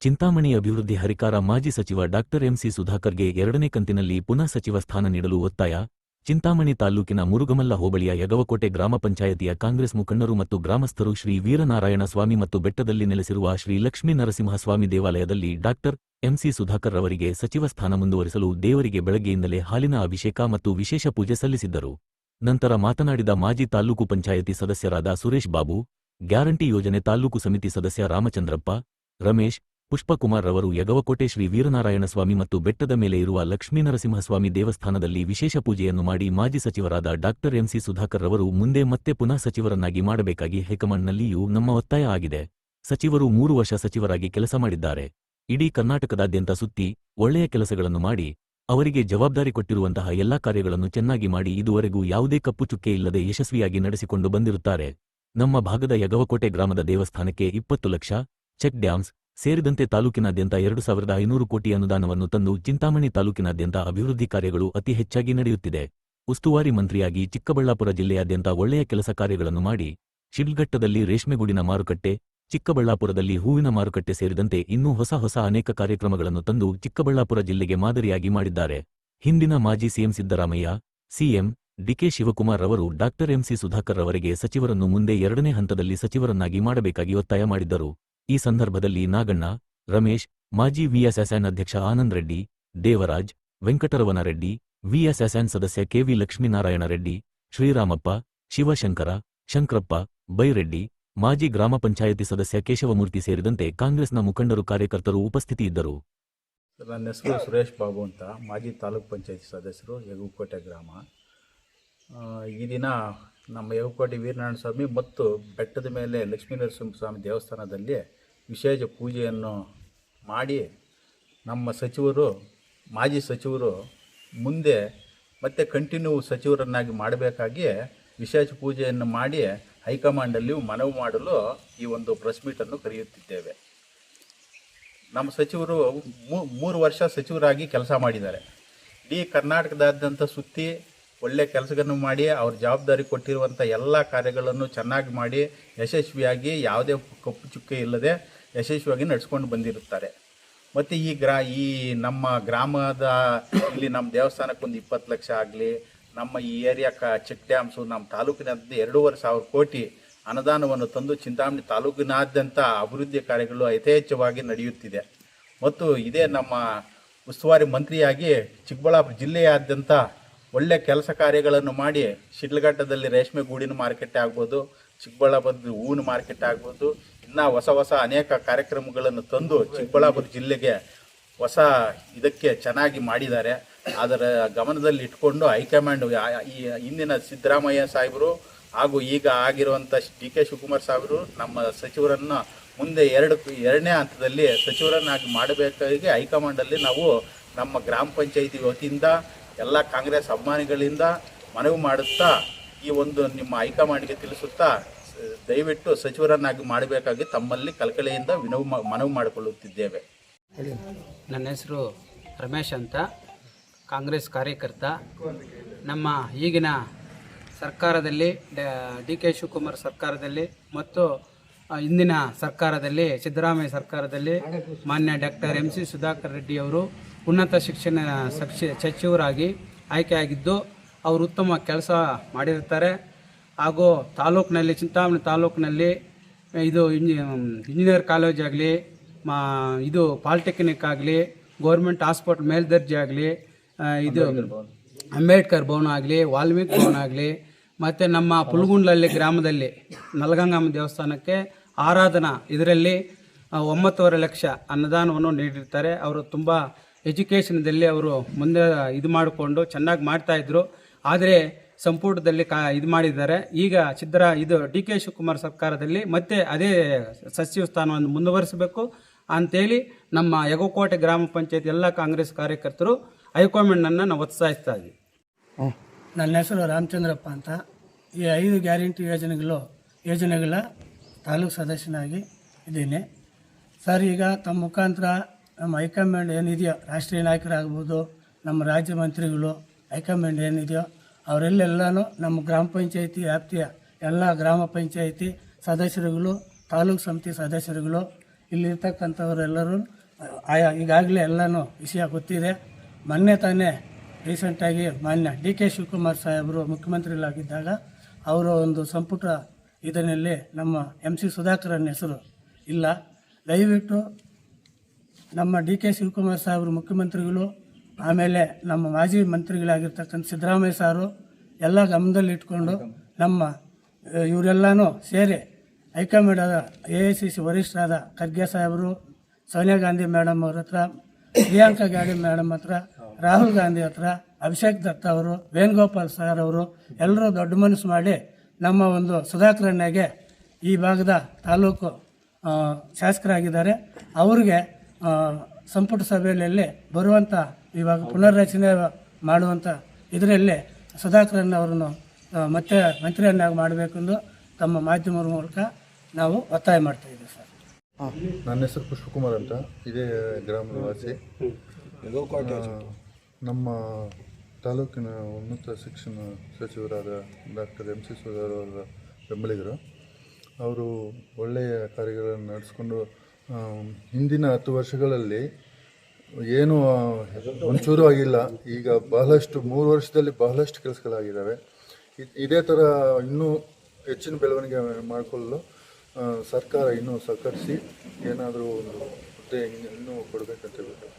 ಚಿಂತಾಮಣಿ ಅಭಿವೃದ್ಧಿ ಹರಿಕಾರ ಮಾಜಿ ಸಚಿವ ಡಾ ಎಂಸಿ ಸುಧಾಕರ್ಗೆ 2ನೇ ಕಂತಿನಲ್ಲಿ ಪುನಃ ಸಚಿವ ಸ್ಥಾನ ನೀಡಲು ಒತ್ತಾಯ. ಚಿಂತಾಮಣಿ ತಾಲೂಕಿನ ಮುರುಗಮಲ್ಲ ಹೋಬಳಿಯ ಯಗವಕೋಟೆ ಗ್ರಾಮ ಪಂಚಾಯತಿಯ ಕಾಂಗ್ರೆಸ್ ಮುಖಂಡರು ಮತ್ತು ಗ್ರಾಮಸ್ಥರು ಶ್ರೀ ವೀರನಾರಾಯಣ ಸ್ವಾಮಿ ಮತ್ತು ಬೆಟ್ಟದಲ್ಲಿ ನೆಲೆಸಿರುವ ಶ್ರೀ ಲಕ್ಷ್ಮೀ ನರಸಿಂಹಸ್ವಾಮಿ ದೇವಾಲಯದಲ್ಲಿ ಡಾ ಎಂಸಿ ಸುಧಾಕರ್ ಅವರಿಗೆ ಸಚಿವ ಸ್ಥಾನ ಮುಂದುವರಿಸಲು ದೇವರಿಗೆ ಬೆಳಗ್ಗೆಯಿಂದಲೇ ಹಾಲಿನ ಅಭಿಷೇಕ ಮತ್ತು ವಿಶೇಷ ಪೂಜೆ ಸಲ್ಲಿಸಿದ್ದರು. ನಂತರ ಮಾತನಾಡಿದ ಮಾಜಿ ತಾಲೂಕು ಪಂಚಾಯತಿ ಸದಸ್ಯರಾದ ಸುರೇಶ್ ಬಾಬು, ಗ್ಯಾರಂಟಿ ಯೋಜನೆ ತಾಲೂಕು ಸಮಿತಿ ಸದಸ್ಯ ರಾಮಚಂದ್ರಪ್ಪ, ರಮೇಶ್, ಪುಷ್ಪಕುಮಾರ್ ರವರು ಯಗವಕೋಟೆ ಶ್ರೀ ವೀರನಾರಾಯಣಸ್ವಾಮಿ ಮತ್ತು ಬೆಟ್ಟದ ಮೇಲೆ ಇರುವ ಲಕ್ಷ್ಮೀನರಸಿಂಹಸ್ವಾಮಿ ದೇವಸ್ಥಾನದಲ್ಲಿ ವಿಶೇಷ ಪೂಜೆಯನ್ನು ಮಾಡಿ ಮಾಜಿ ಸಚಿವರಾದ ಡಾ ಎಂಸಿ ಸುಧಾಕರ್ ರವರು ಮುಂದೆ ಮತ್ತೆ ಪುನಃ ಸಚಿವರನ್ನಾಗಿ ಮಾಡಬೇಕಾಗಿ ಹೈಕಮಾಂಡ್ನಲ್ಲಿಯೂ ನಮ್ಮ ಒತ್ತಾಯ ಆಗಿದೆ. ಸಚಿವರು 3 ವರ್ಷ ಸಚಿವರಾಗಿ ಕೆಲಸ ಮಾಡಿದ್ದಾರೆ. ಇಡೀ ಕರ್ನಾಟಕದಾದ್ಯಂತ ಸುತ್ತಿ ಒಳ್ಳೆಯ ಕೆಲಸಗಳನ್ನು ಮಾಡಿ ಅವರಿಗೆ ಜವಾಬ್ದಾರಿ ಕೊಟ್ಟಿರುವಂತಹ ಎಲ್ಲಾ ಕಾರ್ಯಗಳನ್ನು ಚೆನ್ನಾಗಿ ಮಾಡಿ ಇದುವರೆಗೂ ಯಾವುದೇ ಕಪ್ಪು ಚುಕ್ಕೆ ಇಲ್ಲದೆ ಯಶಸ್ವಿಯಾಗಿ ನಡೆಸಿಕೊಂಡು ಬಂದಿರುತ್ತಾರೆ. ನಮ್ಮ ಭಾಗದ ಯಗವಕೋಟೆ ಗ್ರಾಮದ ದೇವಸ್ಥಾನಕ್ಕೆ 20 ಲಕ್ಷ, ಚೆಕ್ ಡ್ಯಾಮ್ಸ್ ಸೇರಿದಂತೆ ತಾಲೂಕಿನಾದ್ಯಂತ 2500 ಕೋಟಿ ಅನುದಾನವನ್ನು ತಂದು ಚಿಂತಾಮಣಿ ತಾಲೂಕಿನಾದ್ಯಂತ ಅಭಿವೃದ್ಧಿ ಕಾರ್ಯಗಳು ಅತಿ ಹೆಚ್ಚಾಗಿ ನಡೆಯುತ್ತಿದೆ. ಉಸ್ತುವಾರಿ ಮಂತ್ರಿಯಾಗಿ ಚಿಕ್ಕಬಳ್ಳಾಪುರ ಜಿಲ್ಲೆಯಾದ್ಯಂತ ಒಳ್ಳೆಯ ಕೆಲಸ ಕಾರ್ಯಗಳನ್ನು ಮಾಡಿ ಶಿಡ್ಲಘಟ್ಟದಲ್ಲಿ ರೇಷ್ಮೆಗೂಡಿನ ಮಾರುಕಟ್ಟೆ, ಚಿಕ್ಕಬಳ್ಳಾಪುರದಲ್ಲಿ ಹೂವಿನ ಮಾರುಕಟ್ಟೆ ಸೇರಿದಂತೆ ಇನ್ನೂ ಹೊಸ ಅನೇಕ ಕಾರ್ಯಕ್ರಮಗಳನ್ನು ತಂದು ಚಿಕ್ಕಬಳ್ಳಾಪುರ ಜಿಲ್ಲೆಗೆ ಮಾದರಿಯಾಗಿ ಮಾಡಿದ್ದಾರೆ. ಹಿಂದಿನ ಮಾಜಿ CM Siddaramaiah, CM DK Shivakumar ರವರು ಡಾ ಎಂಸಿ ಸುಧಾಕರ್ ರವರಿಗೆ ಸಚಿವರನ್ನು ಮುಂದೆ 2ನೇ ಹಂತದಲ್ಲಿ ಸಚಿವರನ್ನಾಗಿ ಮಾಡಬೇಕಾಗಿ ಒತ್ತಾಯ ಮಾಡಿದ್ದರು. ಈ ಸಂದರ್ಭದಲ್ಲಿ ನಾಗಣ್ಣ, ರಮೇಶ್, ಮಾಜಿ ವಿಎಸ್ಎಸ್ಎನ್ ಅಧ್ಯಕ್ಷ ಆನಂದ್ ರೆಡ್ಡಿ, ದೇವರಾಜ್, ವೆಂಕಟರಮಣ ರೆಡ್ಡಿ, ವಿಎಸ್ಎಸ್ಎನ್ ಸದಸ್ಯ ಕೆವಿ ಲಕ್ಷ್ಮೀನಾರಾಯಣ ರೆಡ್ಡಿ, ಶ್ರೀರಾಮಪ್ಪ, ಶಿವಶಂಕರ, ಶಂಕರಪ್ಪ, ಬೈರೆಡ್ಡಿ, ಮಾಜಿ ಗ್ರಾಮ ಪಂಚಾಯತಿ ಸದಸ್ಯ ಕೇಶವಮೂರ್ತಿ ಸೇರಿದಂತೆ ಕಾಂಗ್ರೆಸ್ನ ಮುಖಂಡರು ಕಾರ್ಯಕರ್ತರು ಉಪಸ್ಥಿತಿಯಿದ್ದರು. ನನ್ನ ಹೆಸರು ಸುರೇಶ್ ಬಾಬು ಅಂತ, ಮಾಜಿ ತಾಲೂಕ್ ಪಂಚಾಯತಿ ಸದಸ್ಯರು, ಯಗವಕೋಟೆ ಗ್ರಾಮ. ಈ ದಿನ ನಮ್ಮ ಯಗವಕೋಟೆ ವೀರನಾರಾಯಣ ಸ್ವಾಮಿ ಮತ್ತು ಬೆಟ್ಟದ ಮೇಲೆ ಲಕ್ಷ್ಮೀ ನರಸಿಂಹಸ್ವಾಮಿ ದೇವಸ್ಥಾನದಲ್ಲಿ ವಿಶೇಷ ಪೂಜೆಯನ್ನು ಮಾಡಿ ನಮ್ಮ ಸಚಿವರು, ಮಾಜಿ ಸಚಿವರು ಮುಂದೆ ಮತ್ತೆ ಕಂಟಿನ್ಯೂ ಸಚಿವರನ್ನಾಗಿ ಮಾಡಬೇಕಾಗಿ ವಿಶೇಷ ಪೂಜೆಯನ್ನು ಮಾಡಿ ಹೈಕಮಾಂಡಲ್ಲಿ ಮನವಿ ಮಾಡಲು ಈ ಒಂದು ಪ್ರೆಸ್ ಮೀಟನ್ನು ಕರೆಯುತ್ತಿದ್ದೇವೆ. ನಮ್ಮ ಸಚಿವರು 3 ವರ್ಷ ಸಚಿವರಾಗಿ ಕೆಲಸ ಮಾಡಿದ್ದಾರೆ. ಇಡೀ ಕರ್ನಾಟಕದಾದ್ಯಂತ ಸುತ್ತಿ ಒಳ್ಳೆಯ ಕೆಲಸಗಳನ್ನು ಮಾಡಿ ಅವ್ರ ಜವಾಬ್ದಾರಿ ಕೊಟ್ಟಿರುವಂಥ ಎಲ್ಲ ಕಾರ್ಯಗಳನ್ನು ಚೆನ್ನಾಗಿ ಮಾಡಿ ಯಶಸ್ವಿಯಾಗಿ ಯಾವುದೇ ಕಪ್ಪು ಚುಕ್ಕೆ ಇಲ್ಲದೆ ಯಶಸ್ವಿಯಾಗಿ ನಡೆಸ್ಕೊಂಡು ಬಂದಿರುತ್ತಾರೆ. ಮತ್ತು ಈ ನಮ್ಮ ಗ್ರಾಮದ ಇಲ್ಲಿ ನಮ್ಮ ದೇವಸ್ಥಾನಕ್ಕೊಂದು 20 ಲಕ್ಷ ಆಗಲಿ, ನಮ್ಮ ಈ ಏರಿಯಾಕ್ಕೆ ಚೆಕ್ ಡ್ಯಾಮ್ಸು, ನಮ್ಮ ತಾಲೂಕಿನಾದ್ಯಂತ 2,500 ಕೋಟಿ ಅನುದಾನವನ್ನು ತಂದು ಚಿಂತಾಮಣಿ ತಾಲೂಕಿನಾದ್ಯಂತ ಅಭಿವೃದ್ಧಿ ಕಾರ್ಯಗಳು ಯಥೇಚ್ಛವಾಗಿ ನಡೆಯುತ್ತಿದೆ. ಮತ್ತು ಇದೇ ನಮ್ಮ ಉಸ್ತುವಾರಿ ಮಂತ್ರಿಯಾಗಿ ಚಿಕ್ಕಬಳ್ಳಾಪುರ ಜಿಲ್ಲೆಯಾದ್ಯಂತ ಒಳ್ಳೆಯ ಕೆಲಸ ಕಾರ್ಯಗಳನ್ನು ಮಾಡಿ ಶಿಡ್ಲಘಟ್ಟದಲ್ಲಿ ರೇಷ್ಮೆ ಗೂಡಿನ ಮಾರುಕಟ್ಟೆ ಆಗ್ಬೋದು, ಚಿಕ್ಕಬಳ್ಳಾಪುರದ ಹೂವಿನ ಮಾರುಕಟ್ಟೆ ಆಗ್ಬೋದು, ಇನ್ನೂ ಹೊಸ ಅನೇಕ ಕಾರ್ಯಕ್ರಮಗಳನ್ನು ತಂದು ಚಿಕ್ಕಬಳ್ಳಾಪುರ ಜಿಲ್ಲೆಗೆ ಇದಕ್ಕೆ ಚೆನ್ನಾಗಿ ಮಾಡಿದ್ದಾರೆ. ಅದರ ಗಮನದಲ್ಲಿ ಇಟ್ಕೊಂಡು ಹೈಕಮಾಂಡ್ ಈ ಹಿಂದಿನ ಸಿದ್ದರಾಮಯ್ಯ ಸಾಹೇಬರು ಹಾಗೂ ಈಗ ಆಗಿರುವಂಥ ಡಿ.ಕೆ. ಶಿವಕುಮಾರ್ ಸಾಹೇಬರು ನಮ್ಮ ಸಚಿವರನ್ನು ಮುಂದೆ 2ನೇ ಹಂತದಲ್ಲಿ ಸಚಿವರನ್ನಾಗಿ ಮಾಡಬೇಕಾಗಿ ಹೈಕಮಾಂಡಲ್ಲಿ ನಾವು ನಮ್ಮ ಗ್ರಾಮ ಪಂಚಾಯಿತಿ ವತಿಯಿಂದ ಎಲ್ಲ ಕಾಂಗ್ರೆಸ್ ಅಭಿಮಾನಿಗಳಿಂದ ಮನವಿ ಮಾಡುತ್ತಾ ಈ ಒಂದು ನಿಮ್ಮ ಹೈಕಮಾಂಡ್ಗೆ ತಿಳಿಸುತ್ತಾ ದಯವಿಟ್ಟು ಸಚಿವರನ್ನಾಗಿ ಮಾಡಬೇಕಾಗಿ ತಮ್ಮಲ್ಲಿ ಕಳಕಳಿಯಿಂದ ಮನವಿ ಮಾಡಿಕೊಳ್ಳುತ್ತಿದ್ದೇವೆ. ನನ್ನ ಹೆಸರು ರಮೇಶ್ ಅಂತ, ಕಾಂಗ್ರೆಸ್ ಕಾರ್ಯಕರ್ತ. ನಮ್ಮ ಈಗಿನ ಸರ್ಕಾರದಲ್ಲಿ ಡಿ.ಕೆ. ಶಿವಕುಮಾರ್ ಸರ್ಕಾರದಲ್ಲಿ ಮತ್ತು ಹಿಂದಿನ ಸರ್ಕಾರದಲ್ಲಿ ಸಿದ್ದರಾಮಯ್ಯ ಸರ್ಕಾರದಲ್ಲಿ ಮಾನ್ಯ ಡಾ ಎಂಸಿ ಸುಧಾಕರ್ ರೆಡ್ಡಿ ಅವರು ಉನ್ನತ ಶಿಕ್ಷಣ ಸಚಿವರಾಗಿ ಆಯ್ಕೆಯಾಗಿದ್ದು ಅವರು ಉತ್ತಮ ಕೆಲಸ ಮಾಡಿರ್ತಾರೆ. ಹಾಗೂ ತಾಲೂಕಿನಲ್ಲಿ ಚಿಂತಾಮಣಿ ತಾಲೂಕಿನಲ್ಲಿ ಇದು ಇಂಜಿನಿಯರ್ ಕಾಲೇಜ್ ಆಗಲಿ, ಇದು ಪಾಲಿಟೆಕ್ನಿಕ್ ಆಗಲಿ, ಗೌರ್ಮೆಂಟ್ ಹಾಸ್ಪಿಟಲ್ ಮೇಲ್ದರ್ಜೆ ಆಗಲಿ, ಇದು ಅಂಬೇಡ್ಕರ್ ಭವನ ಆಗಲಿ, ವಾಲ್ಮೀಕಿ ಭವನ ಆಗಲಿ, ಮತ್ತು ನಮ್ಮ ಪುಲ್ಗುಂಡ್ಲಲ್ಲಿ ಗ್ರಾಮದಲ್ಲಿ ನಲಗಂಗಮ್ಮ ದೇವಸ್ಥಾನಕ್ಕೆ ಆರಾಧನಾ ಇದರಲ್ಲಿ 9.5 ಲಕ್ಷ ಅನುದಾನವನ್ನು ನೀಡಿರ್ತಾರೆ. ಅವರು ತುಂಬ ಎಜುಕೇಷನ್ದಲ್ಲಿ ಅವರು ಮುಂದೆ ಇದು ಮಾಡಿಕೊಂಡು ಚೆನ್ನಾಗಿ ಮಾಡ್ತಾಯಿದ್ರು. ಆದರೆ ಸಂಪುಟದಲ್ಲಿ ಇದು ಮಾಡಿದ್ದಾರೆ. ಈಗ ಡಿ.ಕೆ. ಶಿವಕುಮಾರ್ ಸರ್ಕಾರದಲ್ಲಿ ಮತ್ತೆ ಅದೇ ಸಚಿವ ಸ್ಥಾನವನ್ನು ಮುಂದುವರಿಸಬೇಕು ಅಂತೇಳಿ ನಮ್ಮ ಯಗವಕೋಟೆ ಗ್ರಾಮ ಪಂಚಾಯತ್ ಎಲ್ಲ ಕಾಂಗ್ರೆಸ್ ಕಾರ್ಯಕರ್ತರು ಹೈಕಮಾಂಡನ್ನು ನಾವು ಒತ್ತಾಯಿಸ್ತಾ ಇದ್ದೀವಿ. ನನ್ನ ಹೆಸರು ರಾಮಚಂದ್ರಪ್ಪ ಅಂತ. ಈ 5 ಗ್ಯಾರಂಟಿ ಯೋಜನೆಗಳ ತಾಲೂಕು ಸದಸ್ಯನಾಗಿ ಇದ್ದೀನಿ ಸರ್. ಈಗ ತಮ್ಮ ಮುಖಾಂತರ ನಮ್ಮ ಹೈಕಮಾಂಡ್ ಏನಿದೆಯೋ, ರಾಷ್ಟ್ರೀಯ ನಾಯಕರಾಗ್ಬೋದು, ನಮ್ಮ ರಾಜ್ಯ ಮಂತ್ರಿಗಳು, ಹೈಕಮಾಂಡ್ ಏನಿದೆಯೋ ಅವರೆಲ್ಲೆಲ್ಲನೂ ನಮ್ಮ ಗ್ರಾಮ ಪಂಚಾಯತಿ ವ್ಯಾಪ್ತಿಯ ಎಲ್ಲ ಗ್ರಾಮ ಪಂಚಾಯತಿ ಸದಸ್ಯರುಗಳು, ತಾಲೂಕು ಸಮಿತಿ ಸದಸ್ಯರುಗಳು ಇಲ್ಲಿರ್ತಕ್ಕಂಥವರೆಲ್ಲರೂ ಈಗಾಗಲೇ ಎಲ್ಲನೂ ವಿಷಯ ಗೊತ್ತಿದೆ. ಮೊನ್ನೆ ತಾನೇ ರೀಸೆಂಟಾಗಿ ಮಾನ್ಯ DK ಶಿವಕುಮಾರ್ ಸಾಹೇಬರು ಮುಖ್ಯಮಂತ್ರಿಗಳಾಗಿದ್ದಾಗ ಅವರ ಒಂದು ಸಂಪುಟ ಇದರಲ್ಲಿ ನಮ್ಮ MC ಸುಧಾಕರನ್ ಹೆಸರು ಇಲ್ಲ. ದಯವಿಟ್ಟು ನಮ್ಮ DK ಶಿವಕುಮಾರ್ ಸಾಹೇಬರು ಮುಖ್ಯಮಂತ್ರಿಗಳು, ಆಮೇಲೆ ನಮ್ಮ ಮಾಜಿ ಮಂತ್ರಿಗಳಾಗಿರ್ತಕ್ಕಂಥ ಸಿದ್ದರಾಮಯ್ಯ ಸಾರು ಎಲ್ಲ ಗಮನದಲ್ಲಿಟ್ಕೊಂಡು ನಮ್ಮ ಇವರೆಲ್ಲನೂ ಸೇರಿ ಹೈಕಮಾಂಡದ AICC ವರಿಷ್ಠರಾದ ಖರ್ಗೆ ಸಾಹೇಬರು, ಸೋನಿಯಾ ಗಾಂಧಿ ಮೇಡಮ್ ಅವ್ರ ಹತ್ರ, ಪ್ರಿಯಾಂಕಾ ಗಾಂಧಿ ಮೇಡಮ್ ಹತ್ರ, ರಾಹುಲ್ ಗಾಂಧಿ ಹತ್ರ, ಅಭಿಷೇಕ್ ದತ್ತ ಅವರು, ವೇಣುಗೋಪಾಲ್ ಸರ್ ಅವರು ಎಲ್ಲರೂ ದೊಡ್ಡ ಮನಸ್ಸು ಮಾಡಿ ನಮ್ಮ ಒಂದು ಸುಧಾಕರಣ್ಣಗೆ ಈ ಭಾಗದ ತಾಲೂಕು ಶಾಸಕರಾಗಿದ್ದಾರೆ. ಅವ್ರಿಗೆ ಸಂಪುಟ ಸಭೆಯಲ್ಲಿ ಬರುವಂಥ ಇವಾಗ ಪುನರ್ರಚನೆ ಮಾಡುವಂಥ ಇದರಲ್ಲಿ ಸುಧಾಕರನ್ ಅವರನ್ನು ಮತ್ತೆ ಮಂತ್ರಿಯನ್ನಾಗಿ ಮಾಡಬೇಕೆಂದು ತಮ್ಮ ಮಾಧ್ಯಮದ ಮೂಲಕ ನಾವು ಒತ್ತಾಯ ಮಾಡ್ತಾಯಿದ್ದೀವಿ ಸರ್. ನನ್ನ ಹೆಸರು ಪುಷ್ಪಕುಮಾರ್ ಅಂತ, ಇದೇ ಗ್ರಾಮದ ವಾಸಿ. ನಮ್ಮ ತಾಲೂಕಿನ ಉನ್ನತ ಶಿಕ್ಷಣ ಸಚಿವರಾದ ಡಾಕ್ಟರ್ MC ಸುಧಾಕರ್ ಅವರ ಬೆಂಬಲಿಗರು. ಅವರು ಒಳ್ಳೆಯ ಕಾರ್ಯಗಳನ್ನು ನಡೆಸ್ಕೊಂಡು ಹಿಂದಿನ 10 ವರ್ಷಗಳಲ್ಲಿ ಏನೂ ಒಂಚೂರು ಆಗಿಲ್ಲ. ಈಗ ಬಹಳಷ್ಟು 3 ವರ್ಷದಲ್ಲಿ ಬಹಳಷ್ಟು ಕೆಲಸಗಳಾಗಿದ್ದಾವೆ. ಇದೇ ಥರ ಇನ್ನೂ ಹೆಚ್ಚಿನ ಬೆಳವಣಿಗೆ ಮಾಡಿಕೊಳ್ಳಲು ಸರ್ಕಾರ ಇನ್ನೂ ಸಹಕರಿಸಿ ಏನಾದರೂ ಒಂದು ಹುದ್ದೆ ಇನ್ನೂ ಕೊಡಬೇಕಂತ ಹೇಳ್ತಾರೆ.